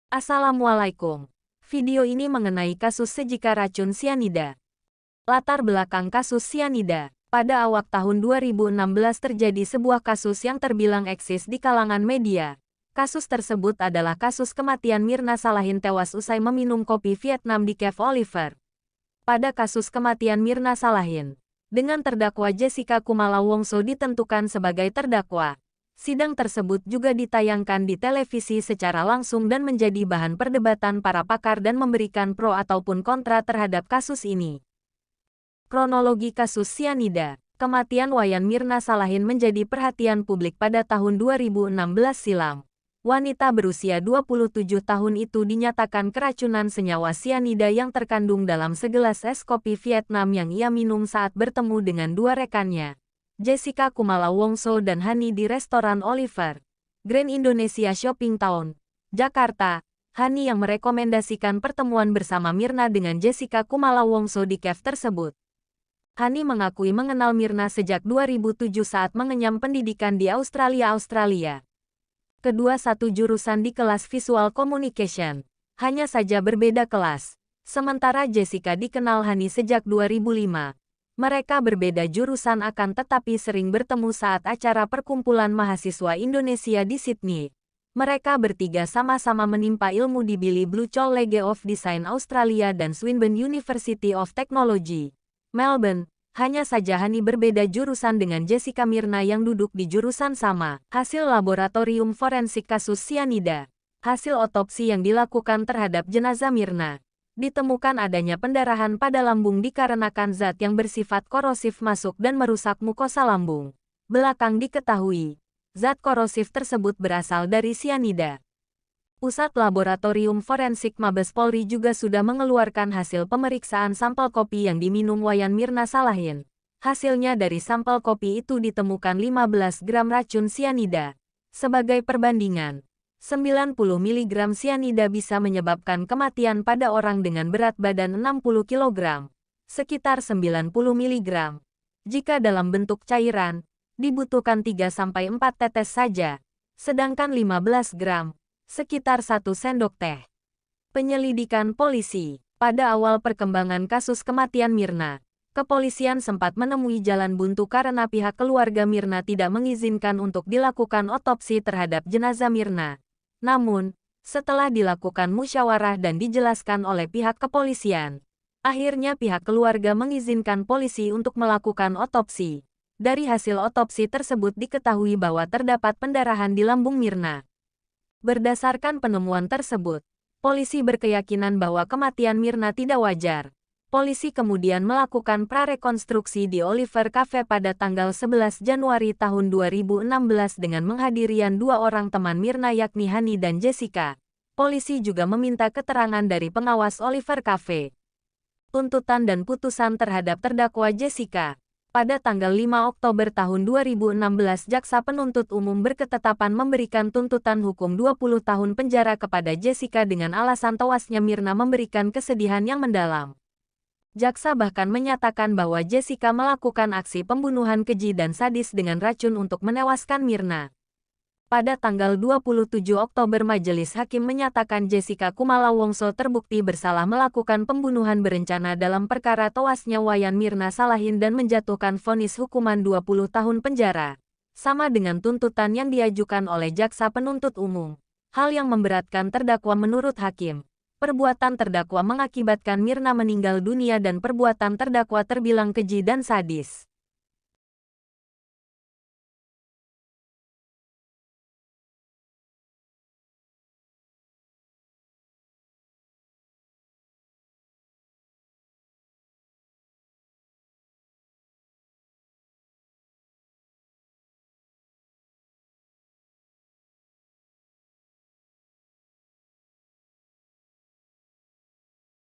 Assalamualaikum. Video ini mengenai kasus Sejika racun sianida. Latar belakang kasus sianida. Pada awal tahun 2016 terjadi sebuah kasus yang terbilang eksis di kalangan media. Kasus tersebut adalah kasus kematian Mirna Salahin tewas usai meminum kopi Vietnam di Cafe Oliver. Pada kasus kematian Mirna Salahin, dengan terdakwa Jessica Kumala Wongso ditentukan sebagai terdakwa. Sidang tersebut juga ditayangkan di televisi secara langsung dan menjadi bahan perdebatan para pakar dan memberikan pro ataupun kontra terhadap kasus ini. Kronologi kasus sianida. Kematian Wayan Mirna Salahin menjadi perhatian publik pada tahun 2016 silam. Wanita berusia 27 tahun itu dinyatakan keracunan senyawa sianida yang terkandung dalam segelas es kopi Vietnam yang ia minum saat bertemu dengan dua rekannya, Jessica Kumala Wongso dan Hani di restoran Oliver Grand Indonesia Shopping Town, Jakarta. Hani yang merekomendasikan pertemuan bersama Mirna dengan Jessica Kumala Wongso di cafe tersebut. Hani mengakui mengenal Mirna sejak 2007 saat mengenyam pendidikan di Australia. Kedua satu jurusan di kelas Visual Communication, hanya saja berbeda kelas. Sementara Jessica dikenal Hani sejak 2005. Mereka berbeda jurusan akan tetapi sering bertemu saat acara perkumpulan mahasiswa Indonesia di Sydney. Mereka bertiga sama-sama menimpa ilmu di Billy Blue College of Design Australia dan Swinburne University of Technology, Melbourne. Hanya saja Hani berbeda jurusan dengan Jessica Mirna yang duduk di jurusan sama. Hasil laboratorium forensik kasus sianida. Hasil otopsi yang dilakukan terhadap jenazah Mirna. Ditemukan adanya pendarahan pada lambung dikarenakan zat yang bersifat korosif masuk dan merusak mukosa lambung. Belakang diketahui, zat korosif tersebut berasal dari sianida. Pusat Laboratorium Forensik Mabes Polri juga sudah mengeluarkan hasil pemeriksaan sampel kopi yang diminum Wayan Mirna Salahin. Hasilnya dari sampel kopi itu ditemukan 15 gram racun sianida. Sebagai perbandingan, 90 mg sianida bisa menyebabkan kematian pada orang dengan berat badan 60 kg, sekitar 90 mg. Jika dalam bentuk cairan, dibutuhkan 3-4 tetes saja, sedangkan 15 gram, sekitar 1 sendok teh. Penyelidikan polisi. Pada awal perkembangan kasus kematian Mirna, kepolisian sempat menemui jalan buntu karena pihak keluarga Mirna tidak mengizinkan untuk dilakukan otopsi terhadap jenazah Mirna. Namun, setelah dilakukan musyawarah dan dijelaskan oleh pihak kepolisian, akhirnya pihak keluarga mengizinkan polisi untuk melakukan otopsi. Dari hasil otopsi tersebut diketahui bahwa terdapat pendarahan di lambung Mirna. Berdasarkan penemuan tersebut, polisi berkeyakinan bahwa kematian Mirna tidak wajar. Polisi kemudian melakukan prarekonstruksi di Oliver Cafe pada tanggal 11 Januari tahun 2016 dengan menghadirian dua orang teman Mirna yakni Hani dan Jessica. Polisi juga meminta keterangan dari pengawas Oliver Cafe. Tuntutan dan putusan terhadap terdakwa Jessica. Pada tanggal 5 Oktober tahun 2016 Jaksa Penuntut Umum berketetapan memberikan tuntutan hukum 20 tahun penjara kepada Jessica dengan alasan tewasnya Mirna memberikan kesedihan yang mendalam. Jaksa bahkan menyatakan bahwa Jessica melakukan aksi pembunuhan keji dan sadis dengan racun untuk menewaskan Mirna. Pada tanggal 27 Oktober Majelis Hakim menyatakan Jessica Kumala Wongso terbukti bersalah melakukan pembunuhan berencana dalam perkara tewasnya Wayan Mirna Salahin dan menjatuhkan vonis hukuman 20 tahun penjara. Sama dengan tuntutan yang diajukan oleh Jaksa Penuntut Umum. Hal yang memberatkan terdakwa menurut Hakim. Perbuatan terdakwa mengakibatkan Mirna meninggal dunia dan perbuatan terdakwa terbilang keji dan sadis.